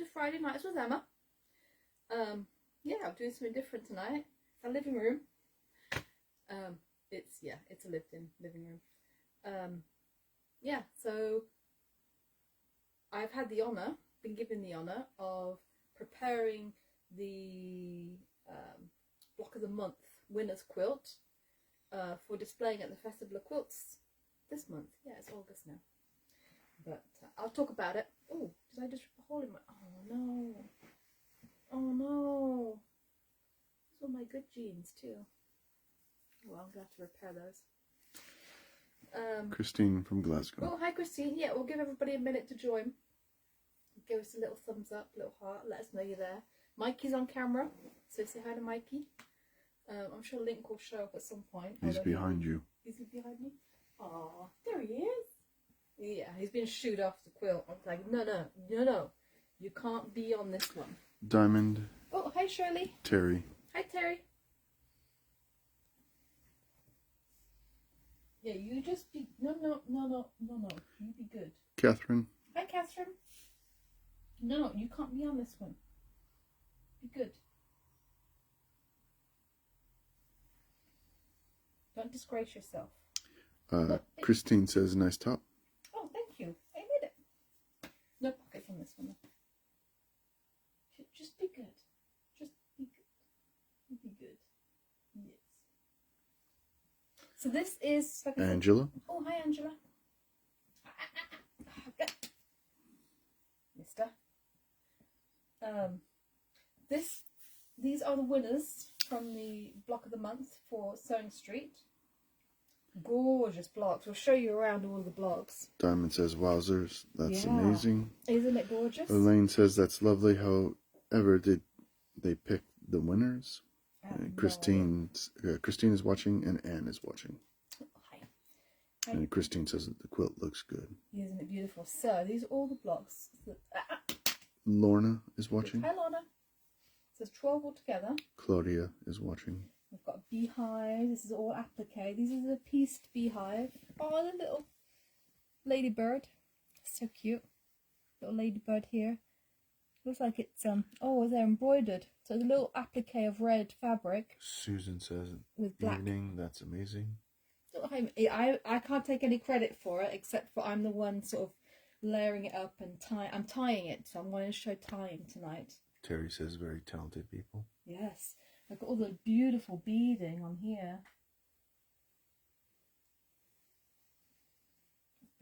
to Friday nights with Emma. Yeah, I'm doing something different tonight. It's our living room. It's a lived-in living room. Yeah, so I've had the honour, been given the honour of preparing the Block of the Month winners quilt for displaying at the Festival of Quilts this month. Yeah, it's August now. But I'll talk about it. Oh, did I just rip a hole in my... Oh, no. Oh, no. Those are my good jeans, too. Well, I'm going to have to repair those. Christine from Glasgow. Oh, hi, Christine. Yeah, we'll give everybody a minute to join. Give us a little thumbs up, a little heart. Let us know you're there. Mikey's on camera, so say hi to Mikey. I'm sure Link will show up at some point. He's behind you. Is he behind me? Oh, there he is. Yeah, he's been shooed off the quilt. I was like, no. You can't be on this one. Diamond. Oh, hi, Shirley. Terry. Hi, Terry. Yeah, you just be... No. You be good. Catherine. Hi, Catherine. No, you can't be on this one. Be good. Don't disgrace yourself. Christine says, nice top. Oh, thank you. I made it. No pockets on this one. Just be good. Just be good. Be good. Yes. So this is... Like Angela. Oh, hi, Angela. Mister. These are the winners from the Block of the Month for Sewing Street. Gorgeous blocks. We'll show you around all the blocks. Diamond says, wowzers, that's amazing. Isn't it gorgeous? Elaine says, that's lovely. However, did they pick the winners? Christine is watching, and Anne is watching. Hi. And Christine says that the quilt looks good. Isn't it beautiful? So these are all the blocks. Lorna is watching. Hi, Lorna. So there's 12 altogether. Claudia is watching. We've got a beehive. This is all applique. These are the pieced beehive. Oh, the little ladybird. So cute. Little ladybird here. Looks like it's oh, they're embroidered. So the little applique of red fabric. Susan says, with black. Evening, that's amazing. I can't take any credit for it, except for I'm the one sort of layering it up and I'm tying it. So I'm going to show tying tonight. Terry says, very talented people. Yes. I've got all the beautiful beading on here.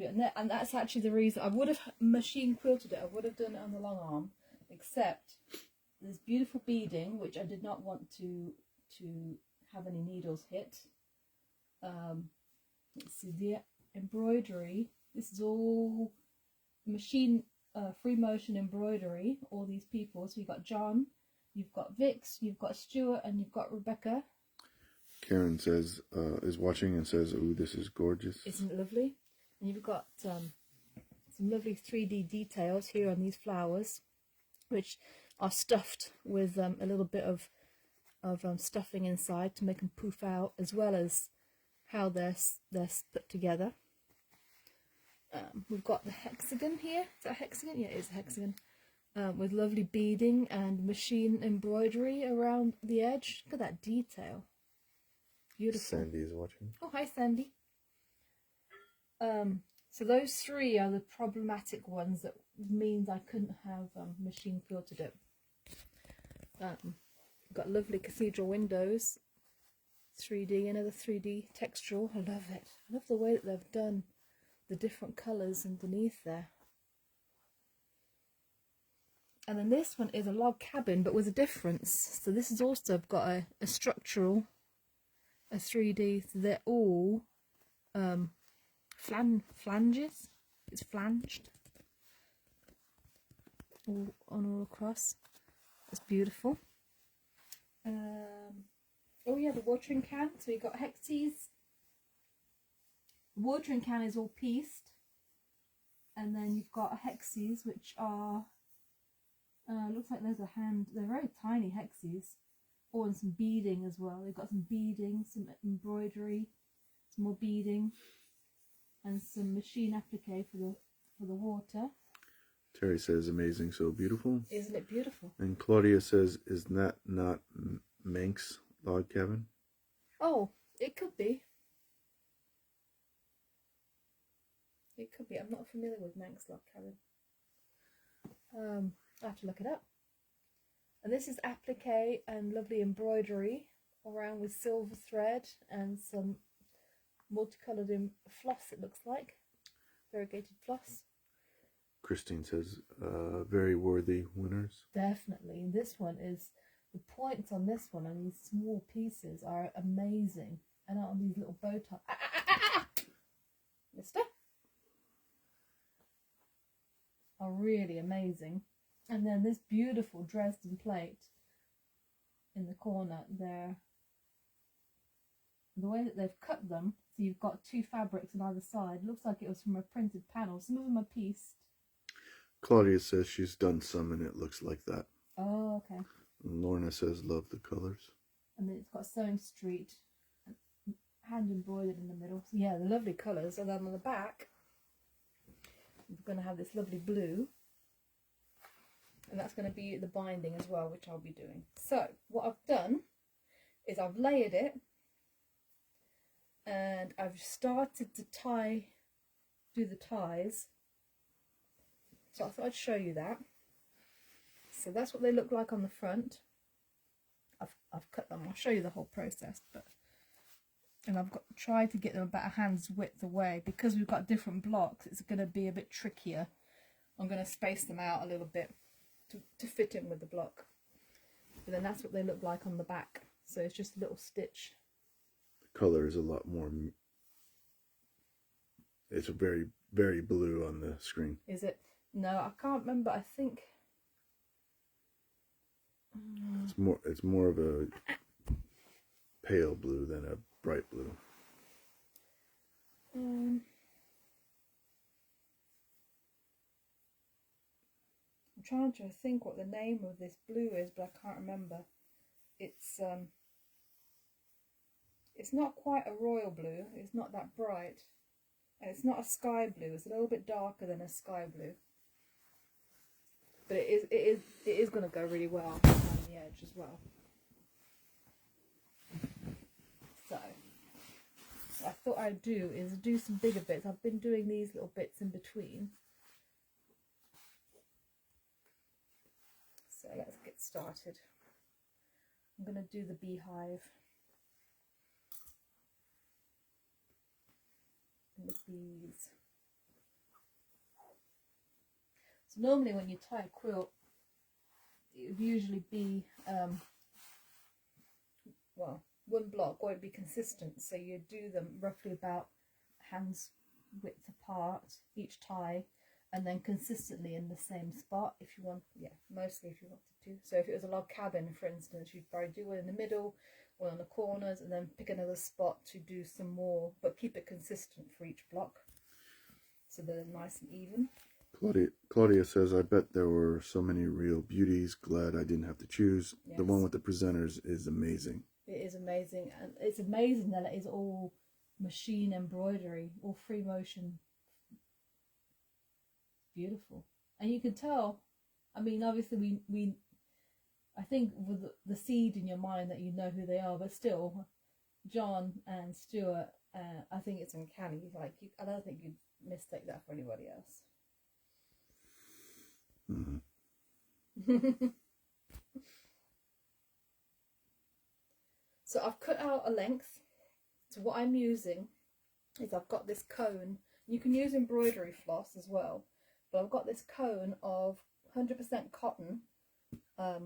And that's actually the reason I would have machine quilted it. I would have done it on the long arm, except there's beautiful beading which I did not want to have any needles hit. Let's see, the embroidery. This is all machine free motion embroidery. All these people. So you've got John, you've got Vix, you've got Stuart, and you've got Rebecca. Karen says is watching and says, "Ooh, this is gorgeous." Isn't it lovely? And you've got some lovely 3D details here on these flowers, which are stuffed with a little bit of stuffing inside to make them poof out, as well as how they're put together. We've got the hexagon here. Is that a hexagon? Yeah, it is a hexagon. With lovely beading and machine embroidery around the edge. Look at that detail. Beautiful. Sandy is watching. Oh, hi, Sandy. So those three are the problematic ones that means I couldn't have machine quilted it. Got lovely cathedral windows. 3D, another 3D textural. I love it. I love the way that they've done the different colours underneath there. And then this one is a log cabin, but with a difference. So this has also got a structural, a 3D. So they're all flanges. It's flanged all across. It's beautiful. Oh yeah, the watering can. So you've got hexes. The watering can is all pieced, and then you've got hexes, which are looks like there's a hand. They're very tiny hexes. Oh, and some beading as well. They've got some beading, some embroidery, some more beading, and some machine applique for the water. Terry says, amazing, so beautiful. Isn't it beautiful? And Claudia says, is that not Manx log cabin? Oh, it could be. It could be. I'm not familiar with Manx log cabin. I have to look it up. And this is applique and lovely embroidery around with silver thread and some multicoloured floss, it looks like. Variegated floss. Christine says, very worthy winners. Definitely. This one is, the points on this one and these small pieces are amazing. And on these little bow ties. Mister? Are really amazing. And then this beautiful Dresden plate in the corner there. The way that they've cut them, so you've got two fabrics on either side. Looks like it was from a printed panel. Some of them are pieced. Claudia says she's done some and it looks like that. Oh, okay. And Lorna says, love the colors. And then it's got sewing street, hand embroidered in the middle. So yeah, the lovely colours. And then on the back, we're going to have this lovely blue. And that's going to be the binding as well, which I'll be doing. So what I've done is I've layered it. And I've started to do the ties. So I thought I'd show you that. So that's what they look like on the front. I've cut them. I'll show you the whole process, and I've tried to get them about a hand's width away because we've got different blocks. It's going to be a bit trickier. I'm going to space them out a little bit to fit in with the block. But then that's what they look like on the back. So it's just a little stitch. The color is a lot more. It's a very, very blue on the screen. Is it? No, I can't remember. I think It's more of a pale blue than a bright blue. I'm trying to think what the name of this blue is, but I can't remember. It's not quite a royal blue. It's not that bright, and it's not a sky blue. It's a little bit darker than a sky blue. But it is going to go really well around the edge as well. So what I thought I'd do is do some bigger bits. I've been doing these little bits in between. So let's get started. I'm going to do the beehive and the bees. So normally when you tie a quilt, it would usually be well, one block, or it'd be consistent. So you do them roughly about hand's width apart each tie, and then consistently in the same spot if you want. Yeah, mostly if you wanted to. So if it was a log cabin, for instance, you'd probably do one in the middle, one on the corners, and then pick another spot to do some more, but keep it consistent for each block so they're nice and even. Claudia says, I bet there were so many real beauties. Glad I didn't have to choose. Yes. The one with the presenters is amazing. It is amazing, and it's amazing that it is all machine embroidery, all free motion. Beautiful. And you can tell, I mean, obviously we I think with the seed in your mind that you know who they are, but still, John and Stuart, I think it's uncanny. Like, I don't think you'd mistake that for anybody else. Mm-hmm. So I've cut out a length. So what I'm using is I've got this cone. You can use embroidery floss as well, but I've got this cone of 100% cotton. I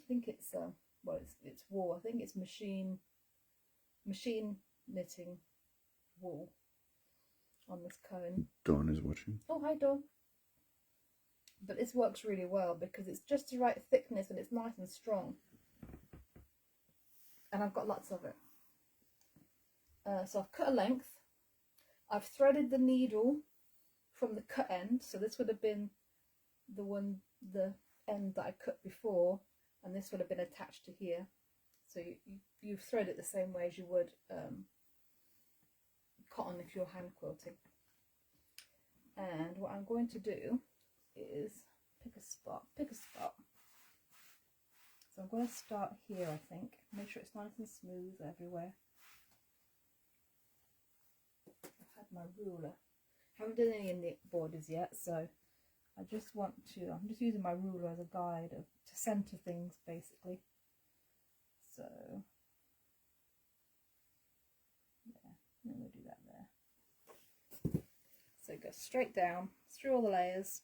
think it's well, it's wool. I think it's machine knitting wool on this cone. Dawn is watching. Oh, hi Dawn. But this works really well because it's just the right thickness and it's nice and strong. And I've got lots of it. So I've cut a length. I've threaded the needle from the cut end. So this would have been the end that I cut before, and this would have been attached to here. So you thread it the same way as you would cotton if you're hand quilting. And what I'm going to do is pick a spot. So I'm going to start here, I think. Make sure it's nice and smooth everywhere. I've had my ruler. Haven't done any in the borders yet, so I just want to, I'm just using my ruler as a guide to centre things basically. So, yeah, I'm going to do that there. So go straight down, through all the layers.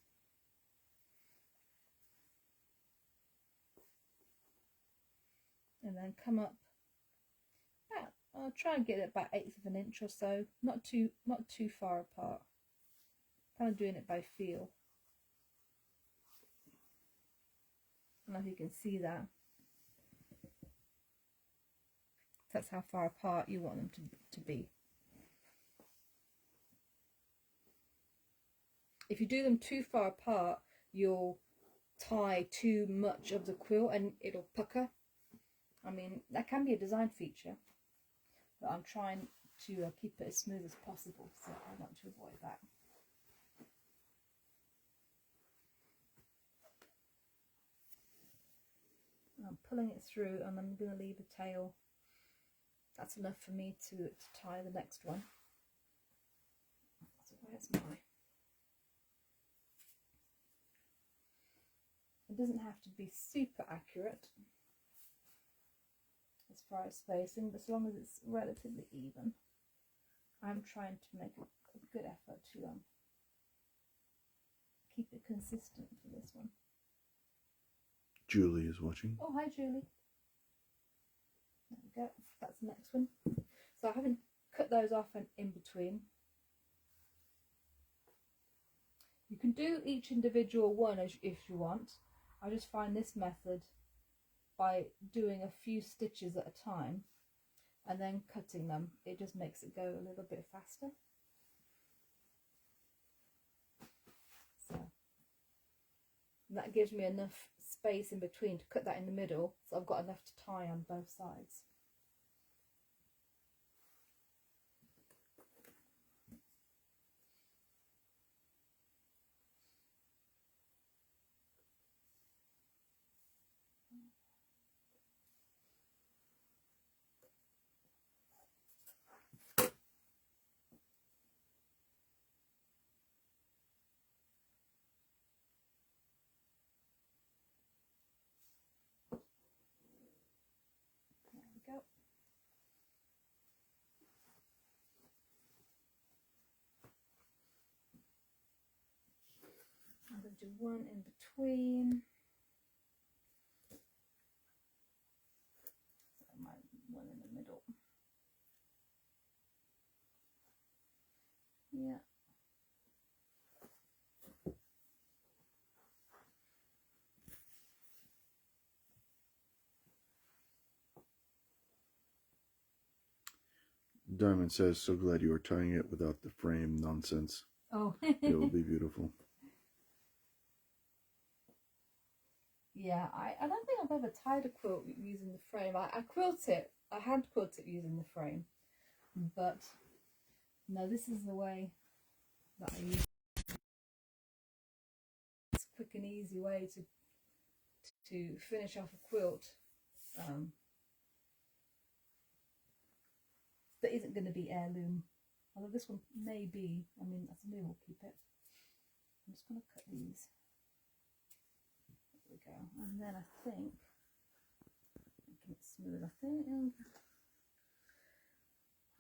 And then come up, I'll try and get it about 1/8 of an inch or so, not too far apart. Kind of doing it by feel. I don't know if you can see that. That's how far apart you want them to be. If you do them too far apart, you'll tie too much of the quilt and it'll pucker. I mean, that can be a design feature, but I'm trying to keep it as smooth as possible, so I want to avoid that. I'm pulling it through and I'm going to leave a tail. That's enough for me to tie the next one. So where's my... It doesn't have to be super accurate as far as spacing, but as long as it's relatively even. I'm trying to make a good effort to keep it consistent for this one. Julie is watching. Oh, hi Julie. There we go. That's the next one. So I haven't cut those off and in between. You can do each individual one if you want. I just find this method, by doing a few stitches at a time and then cutting them, it just makes it go a little bit faster. So that gives me enough space in between to cut that in the middle, so I've got enough to tie on both sides. There we go. I'm going to do one in between. So my one in the middle. Yeah. Diamond says, so glad you were tying it without the frame nonsense. Oh. It will be beautiful. Yeah, I don't think I've ever tied a quilt using the frame. I quilt it, I hand quilt it using the frame, but no, this is the way that I use. It's a quick and easy way to finish off a quilt that isn't going to be heirloom. Although this one may be, I mean, that's a new, we'll keep it. I'm just going to cut these. There we go. And then I think, making it smooth, I think,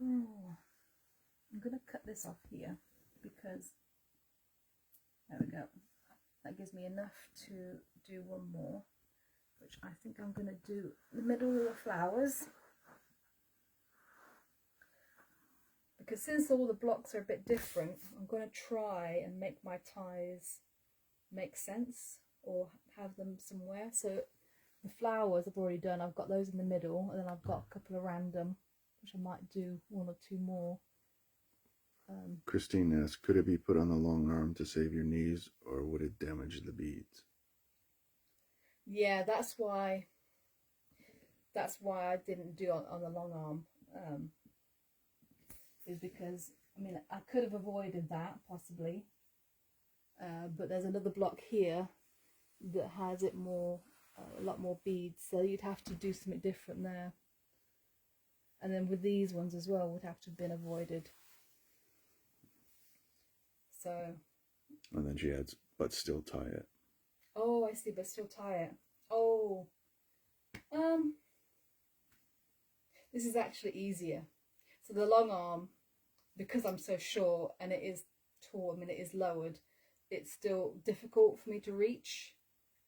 oh, I'm going to cut this off here because, there we go. That gives me enough to do one more, which I think I'm going to do the middle of the flowers. Because since all the blocks are a bit different, I'm going to try and make my ties make sense or have them somewhere. So the flowers I've already done, I've got those in the middle, and then I've got a couple of random, which I might do one or two more. Christine asks, could it be put on the long arm to save your knees, or would it damage the beads? Yeah, that's why I didn't do on the long arm. Is because, I mean, I could have avoided that possibly, but there's another block here that has it more, a lot more beads, so you'd have to do something different there. And then with these ones as well would have to have been avoided. So. And then she adds, but still tie it. Oh, I see, but still tie it. Oh. This is actually easier. So the long arm, because I'm so short and it is tall, I mean it is lowered, it's still difficult for me to reach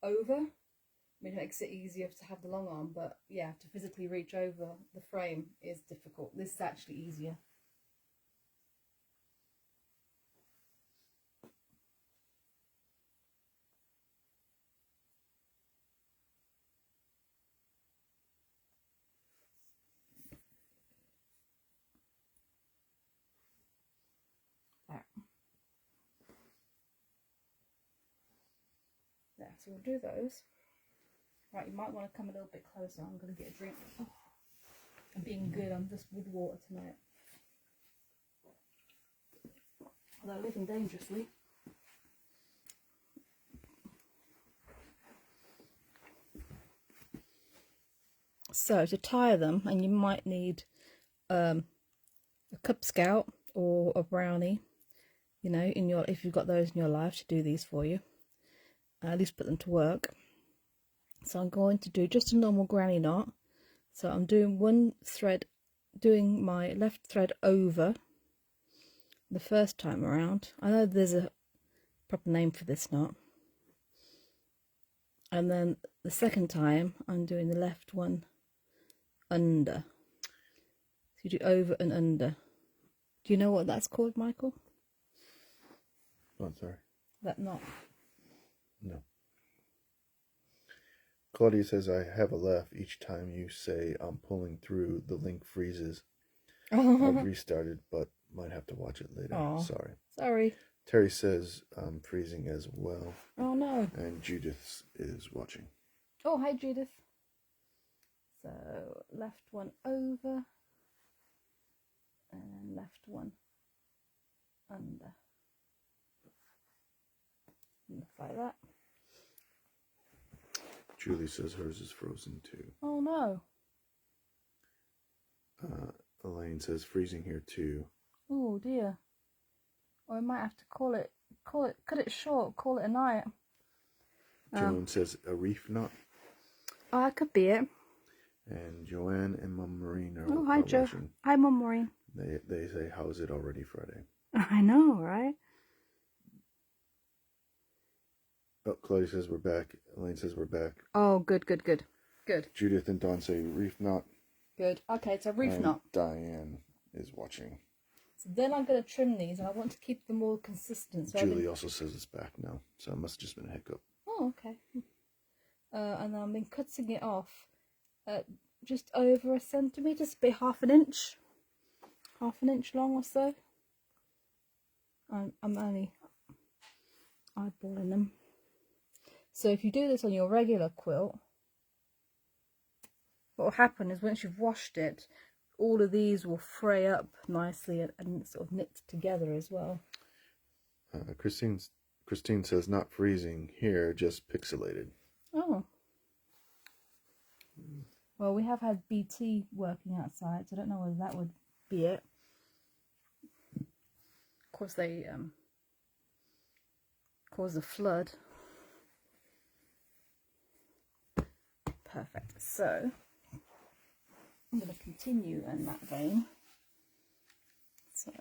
over. I mean, it makes it easier to have the long arm, but yeah, to physically reach over the frame is difficult. This is actually easier. There, so we'll do those. Right, you might want to come a little bit closer. I'm going to get a drink. Oh, I'm being good. I'm just with water tonight. Although living dangerously. So to tie them, and you might need a Cub Scout or a brownie, you know, in your, if you've got those in your life to do these for you. At least put them to work. So I'm going to do just a normal granny knot. So I'm doing one thread, doing my left thread over the first time around. I know there's a proper name for this knot. And then the second time I'm doing the left one under. So you do over and under. Do you know what that's called, Michael? Oh, sorry. That knot. No. Claudia says, I have a laugh each time you say I'm pulling through, the link freezes. I've restarted, but might have to watch it later. Aww. Sorry. Sorry. Terry says I'm freezing as well. Oh no. And Judith is watching. Oh, hi Judith. So left one over and left one under. Like that. Julie says hers is frozen too. Oh no. Elaine says freezing here too. Oh dear. Or I might have to cut it short, call it a night. Joan says a reef knot. Oh, that could be it. And Joanne and Mum Maureen are hi Jo. watching. Hi Mum Maureen. They say, how's it already Friday? I know, right? Oh, Claudia says we're back. Elaine says we're back. Oh, good. Judith and Dawn say reef knot. Good. Okay, it's a reef and knot. Diane is watching. So then I'm going to trim these, and I want to keep them all consistent. So Julie also says it's back now, so it must have just been a hiccup. Oh, okay. And I've been cutting it off just over a centimetre, just be half an inch long or so. I'm only eyeballing them. So if you do this on your regular quilt, what will happen is once you've washed it, all of these will fray up nicely and sort of knit together as well. Christine says not freezing here, just pixelated. Oh. Well, we have had BT working outside, so I don't know whether that would be it. Of course, they caused a flood. Perfect. So I'm going to continue in that vein. So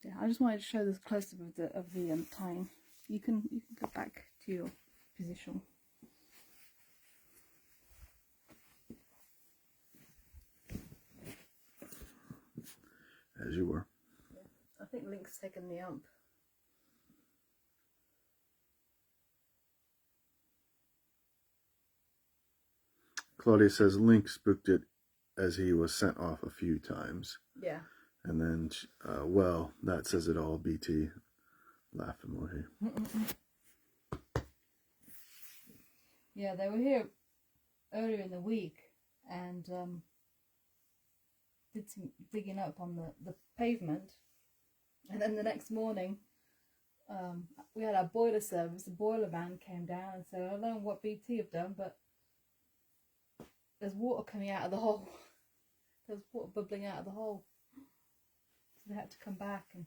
yeah, I just wanted to show this close-up of the tying. You can go back to your position. As you were. Yeah. I think Link's taken the ump. Claudia says Link spooked it as he was sent off a few times. Yeah. And then, well, that says it all, BT. Laugh emoji. Yeah, they were here earlier in the week and did some digging up on the pavement. And then the next morning, we had our boiler service. The boiler man came down and said, I don't know what BT have done, but there's water coming out of the hole. There's water bubbling out of the hole. So they had to come back, and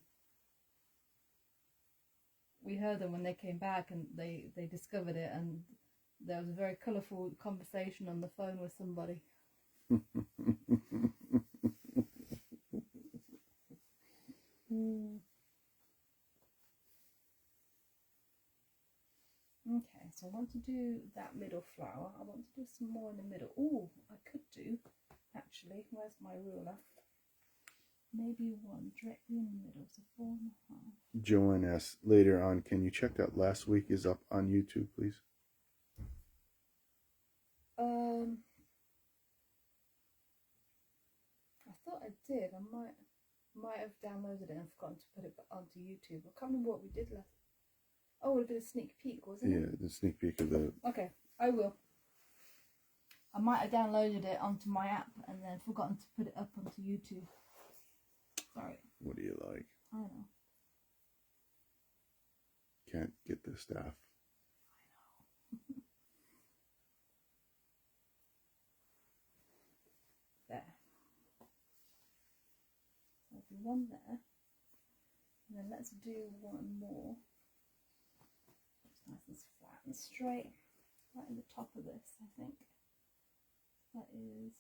we heard them when they came back, and they discovered it, and there was a very colourful conversation on the phone with somebody. Okay, so I want to do that middle flower. I want to do some more in the middle. Oh, I could do, actually, where's my ruler? Maybe one directly in the middle, so 4.5. Joanne asks later on, can you check that last week is up on YouTube, please? I thought I did. I might have downloaded it and forgotten to put it onto YouTube. I can't remember what we did last. Oh, it would have been a sneak peek, wasn't it? Yeah, the sneak peek of the... Okay, I will. I might have downloaded it onto my app and then forgotten to put it up onto YouTube. Sorry. What do you like? I know. Can't get the staff. I know. There. So I'll do one there. And then let's do one more. It's nice and flat and straight. Right in the top of this, I think. That is...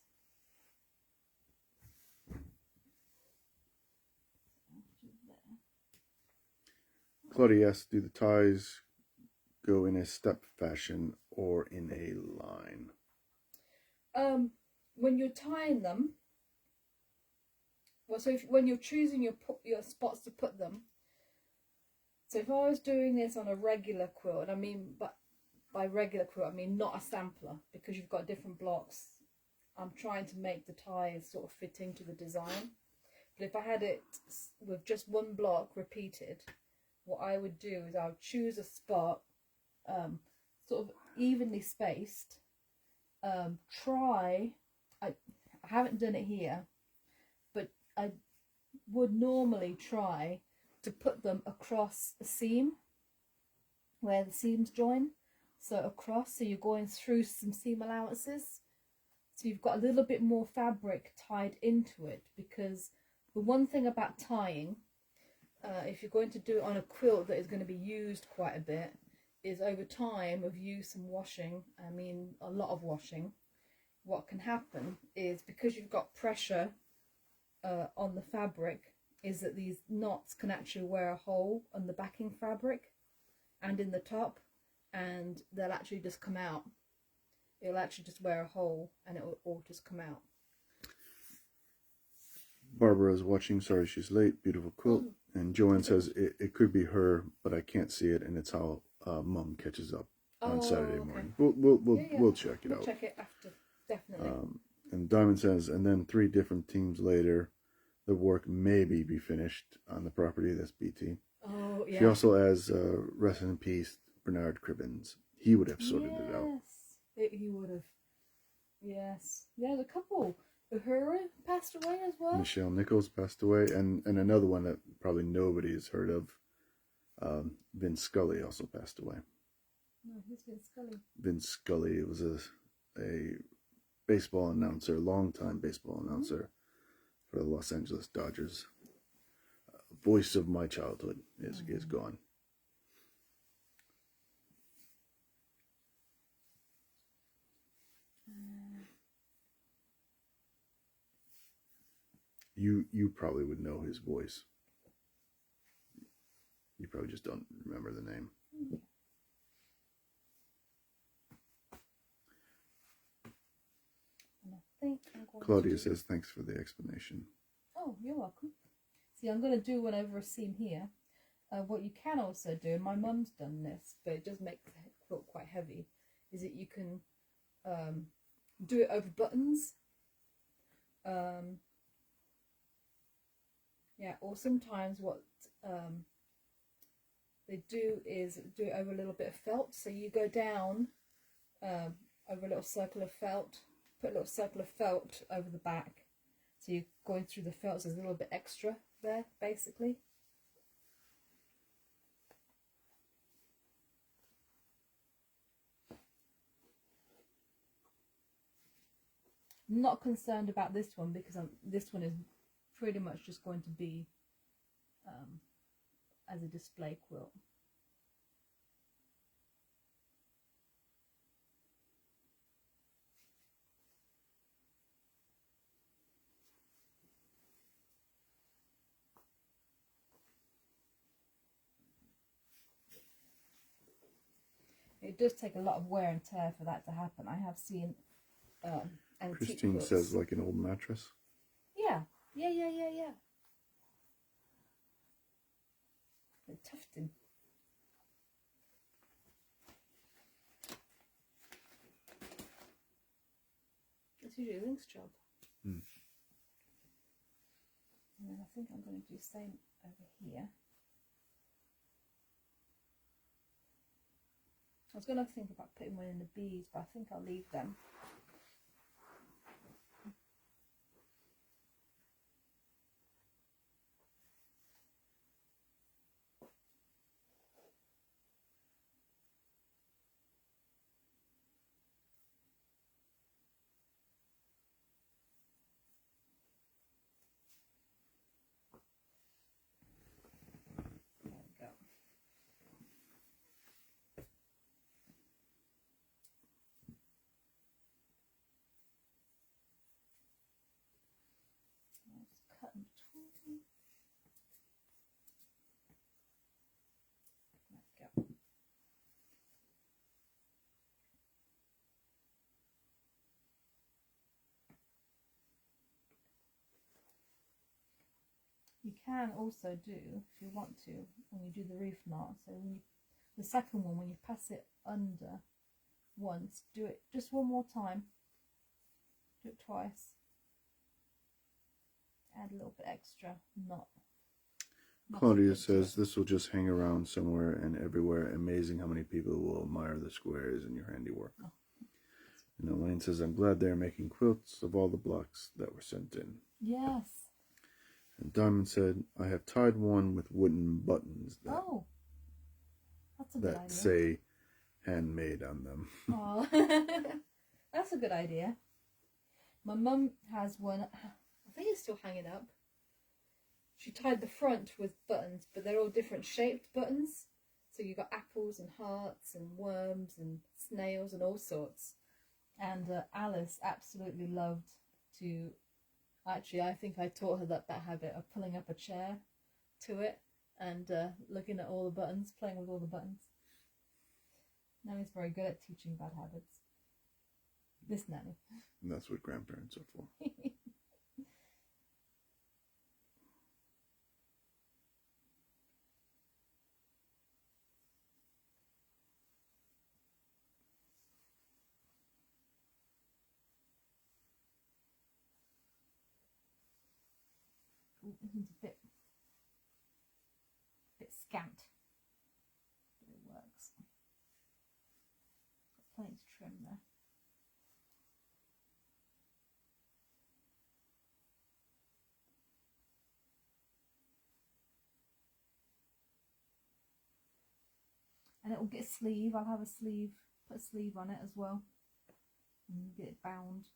Claudia asks, do the ties go in a step fashion or in a line? When you're tying them, well, so when you're choosing your spots to put them, so if I was doing this on a regular quilt, and I mean, but by regular quilt I mean not a sampler, because you've got different blocks. I'm trying to make the ties sort of fit into the design. But if I had it with just one block repeated, what I would do is I would choose a spot, sort of evenly spaced. I haven't done it here, but I would normally try to put them across a seam where the seams join. So across, so you're going through some seam allowances. So you've got a little bit more fabric tied into it, because the one thing about tying, if you're going to do it on a quilt that is going to be used quite a bit, is over time of use and washing, I mean a lot of washing, what can happen is, because you've got pressure on the fabric, is that these knots can actually wear a hole on the backing fabric and in the top, and they'll actually just come out. It'll actually just wear a hole and it will all just come out. Barbara's watching, sorry she's late, beautiful quilt. And Joanne says it could be her, but I can't see it, and it's how Mum catches up on Saturday morning. We'll check it out. Check it after, definitely. And Diamond says, and then 3 different teams later, the work maybe be finished on the property. That's BT. Oh yeah. She also has rest in peace Bernard Cribbins. He would have sorted it out. Yes, he would have. Yes, there's a couple. Uhura passed away as well. Michelle Nichols passed away, and another one that probably nobody has heard of, Vince Scully, also passed away. No, who's Vince Scully? Vince Scully was a baseball announcer, longtime baseball announcer for the Los Angeles Dodgers. Voice of my childhood is gone. You probably would know his voice. You probably just don't remember the name. And I think Claudia says, thanks for the explanation. Oh, you're welcome. See, I'm going to do one over a seam here. What you can also do, and my mum's done this, but it does make the quilt quite heavy, is that you can do it over buttons. Yeah, or sometimes what they do is do it over a little bit of felt. So you go down over a little circle of felt, put a little circle of felt over the back. So you're going through the felt, so there's a little bit extra there, basically. not concerned about this one because this one is pretty much just going to be as a display quilt. It does take a lot of wear and tear for that to happen. I have seen antique Christine quilts. says like an old mattress. Yeah. The tufting. It's usually Link's job. Mm. And then I think I'm going to do the same over here. I was going to think about putting one in the bees, but I think I'll leave them. There we go. Let's cut in between. There we go. You can also do, if you want to, when you do the reef knot, so when you, the second one, when you pass it under once, do it just one more time. Do it twice. Add a little bit extra knot. Claudia says this will just hang around somewhere and everywhere. Amazing how many people will admire the squares in your handiwork. Oh. And Elaine says, I'm glad they're making quilts of all the blocks that were sent in. Yes. And Diamond said, I have tied one with wooden buttons That's a good idea. That say handmade on them. Oh, that's a good idea. My mum has one, I think it's still hanging up. She tied the front with buttons, but they're all different shaped buttons. So you've got apples and hearts and worms and snails and all sorts. And Alice absolutely loved to, actually I think I taught her that habit of pulling up a chair to it and looking at all the buttons, playing with all the buttons. Nanny's very good at teaching bad habits. This nanny. And that's what grandparents are for. Ooh, this one's a bit scant. But it works. Got plenty to trim there. And it will get a sleeve. I'll have a sleeve, put a sleeve on it as well, and get it bound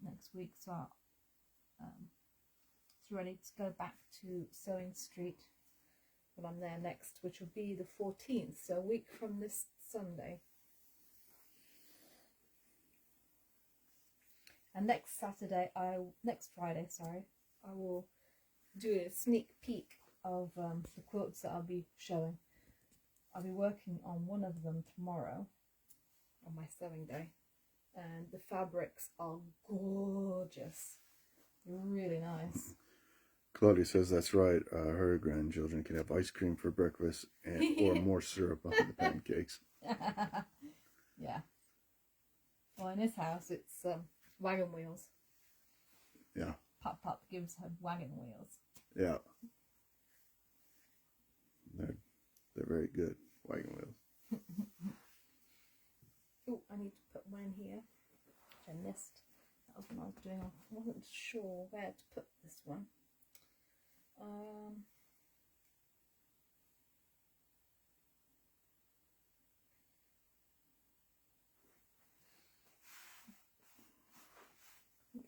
next week. So it's ready to go back to Sewing Street when I'm there next, which will be the 14th, so a week from this Sunday. And next Friday, I will do a sneak peek of the quilts that I'll be showing. I'll be working on one of them tomorrow on my sewing day, and the fabrics are gorgeous, really nice. Claudia says that's right. Her grandchildren can have ice cream for breakfast or more syrup on the pancakes. Yeah. Well, in his house it's wagon wheels. Yeah. Pop gives her wagon wheels. Yeah. They're very good. Wagon wheels. Oh, I need to put mine here, which I missed. That was when I was doing. I wasn't sure where to put this one.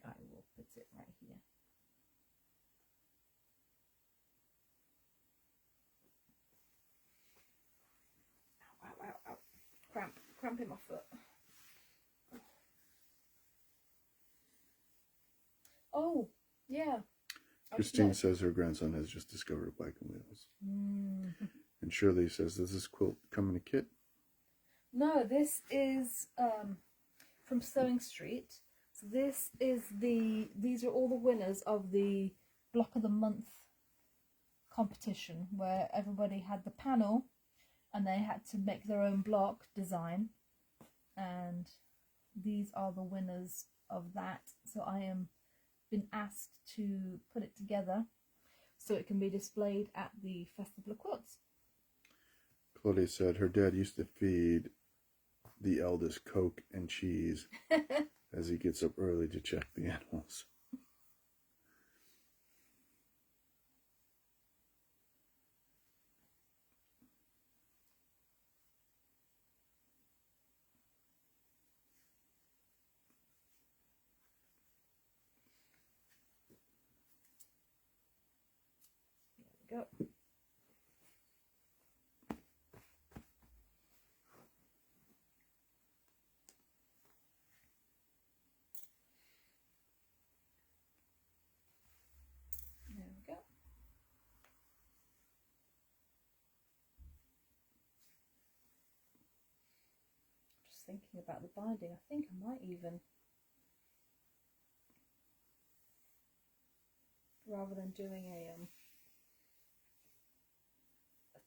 I it right here. Ow, ow, ow, ow. Cramp in my foot. Oh, yeah. Christine says her grandson has just discovered Black and Wheels. And Shirley says, does this quilt come in a kit? No, this is from Sewing Street. So these are all the winners of the Block of the Month competition, where everybody had the panel and they had to make their own block design, and these are the winners of that. So I am been asked to put it together so it can be displayed at the Festival of Quilts. Claudia said her dad used to feed the eldest Coke and cheese as he gets up early to check the animals. There we go. There we go. Just thinking about the binding. I think I might even, rather than doing a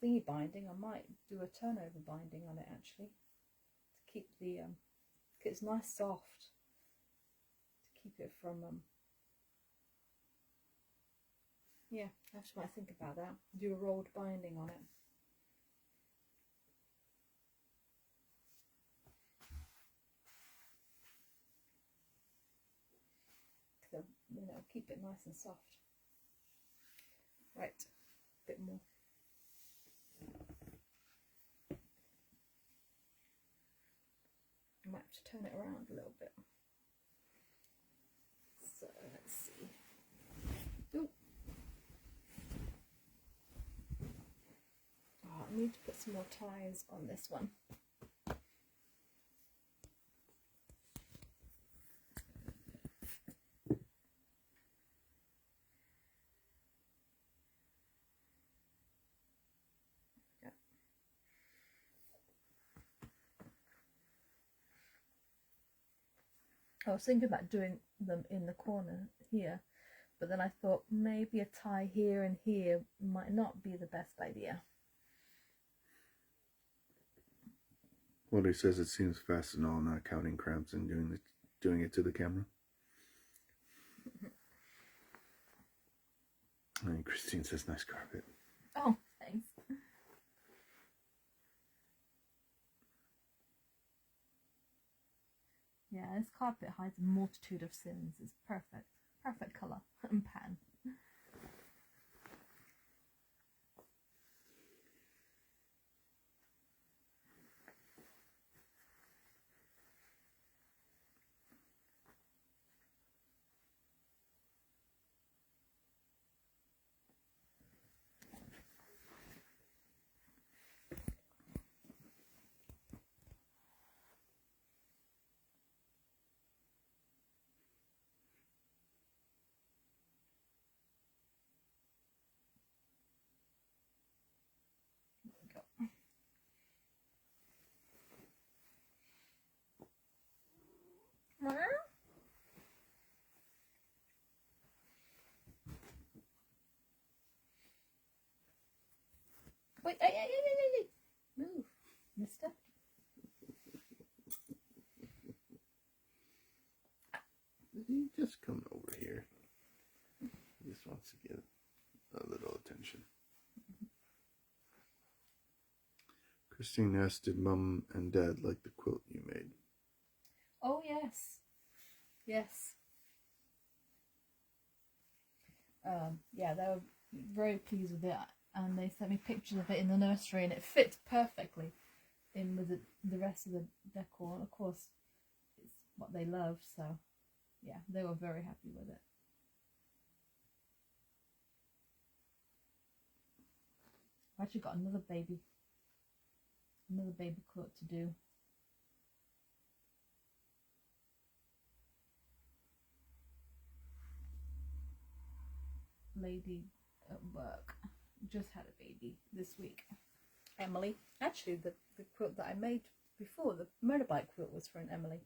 thingy binding, I might do a turnover binding on it actually, to keep the it's nice soft, to keep it from yeah, I just might think about that. Do a rolled binding on it. So, you know, keep it nice and soft. Right, a bit more. I might have to turn it around a little bit. So let's see. Ooh. Oh, I need to put some more ties on this one. I was thinking about doing them in the corner here, but then I thought maybe a tie here and here might not be the best idea. Well, he says it seems fast and all, not counting cramps and doing it to the camera. And Christine says, nice carpet. Oh, thanks. Yeah, this carpet hides a multitude of sins. It's perfect. Perfect colour and pan. Wait, hey. Move, mister. He just come over here. He just wants to get a little attention. Christine asked, did Mum and Dad like the quilt you made? Oh, yes. Yes. Yeah, they were very pleased with it, and they sent me pictures of it in the nursery, and it fits perfectly in with the rest of the decor. And of course, it's what they love, so yeah, they were very happy with it. I've actually got another baby quilt to do. Lady at work just had a baby this week. Emily. Actually, the quilt that I made before, the motorbike quilt, was for an Emily.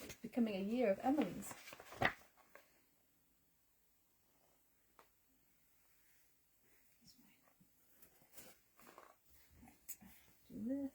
It's becoming a year of Emily's. Do this.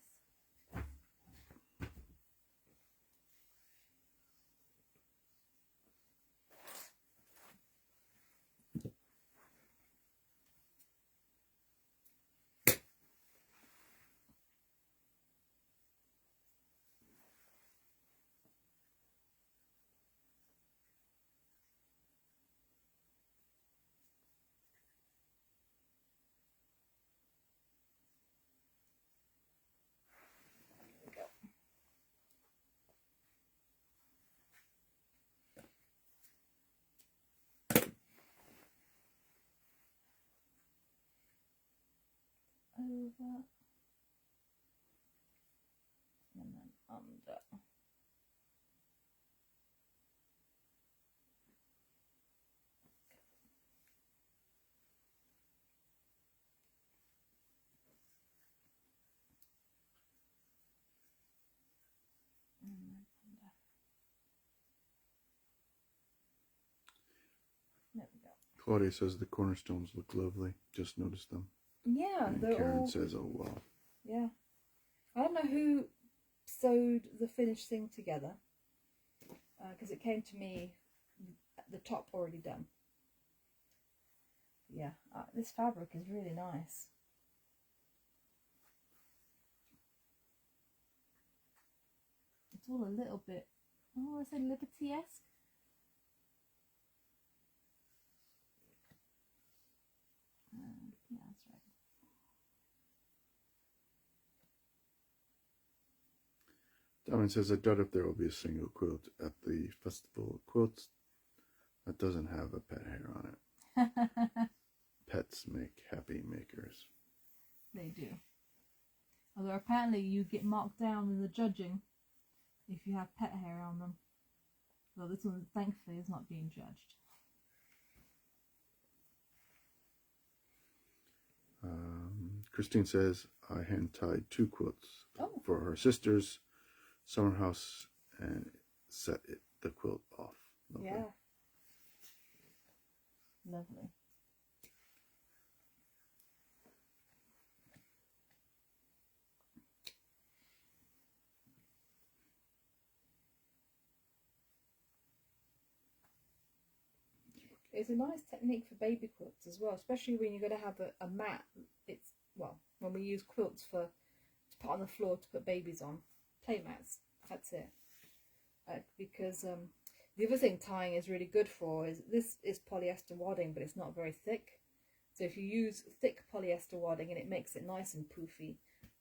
Over and then under. And then under. There we go. Claudia says the cornerstones look lovely. Just noticed them. Yeah, And they're Karen all. says, "Oh wow." Yeah, I don't know who sewed the finished thing together, because it came to me at the top already done. Yeah, this fabric is really nice. It's all a little bit, oh, I said Liberty-esque. Yeah, that's right. Diamond says, "I doubt if there will be a single quilt at the Festival of Quilts that doesn't have a pet hair on it. Pets make happy makers." They do. Although apparently you get marked down in the judging if you have pet hair on them. Well, this one thankfully is not being judged. Christine says, "I hand tied 2 quilts Oh. for her sister's summer house and set the quilt off." Lovely. Yeah. Lovely. It's a nice technique for baby quilts as well, especially when you're going to have a mat. It's, well, when we use quilts to put on the floor to put babies on, play mats. That's it. Because the other thing tying is really good for is, this is polyester wadding, but it's not very thick. So if you use thick polyester wadding and it makes it nice and poofy,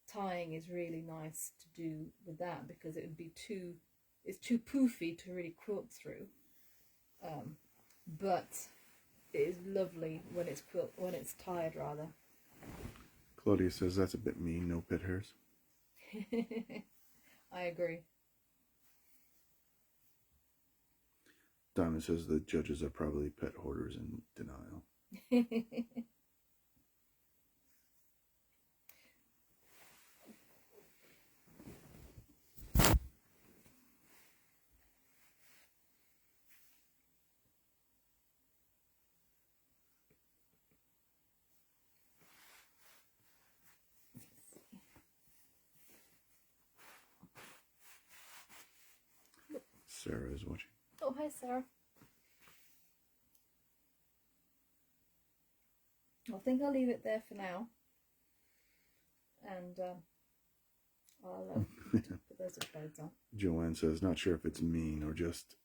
tying is really nice to do with that, because it would be it's too poofy to really quilt through. But it is lovely when it's tied rather. Claudia says, "That's a bit mean, no pet hairs." I agree. Diamond says the judges are probably pet hoarders in denial. Sarah is watching. Oh, hi Sarah. I think I'll leave it there for now, and I'll put those clothes on. Joanne says, "Not sure if it's mean or just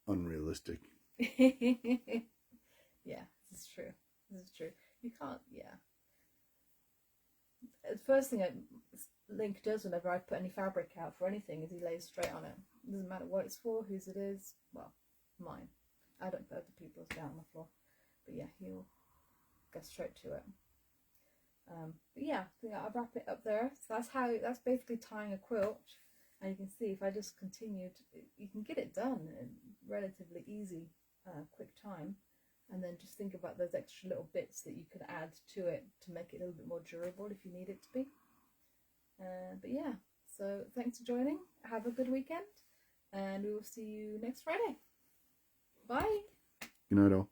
unrealistic." Yeah, this is true. This is true. You can't, yeah. The first thing Link does whenever I put any fabric out for anything is he lays straight on it. It doesn't matter what it's for, whose it is. Well, mine. I don't put other people's down on the floor, but yeah, he'll go straight to it. But yeah, so yeah, I'll wrap it up there. So that's basically tying a quilt. And you can see if I just continued, you can get it done in relatively easy, quick time. And then just think about those extra little bits that you could add to it to make it a little bit more durable if you need it to be. But yeah, so thanks for joining. Have a good weekend, and we will see you next Friday. Bye. Good night, all.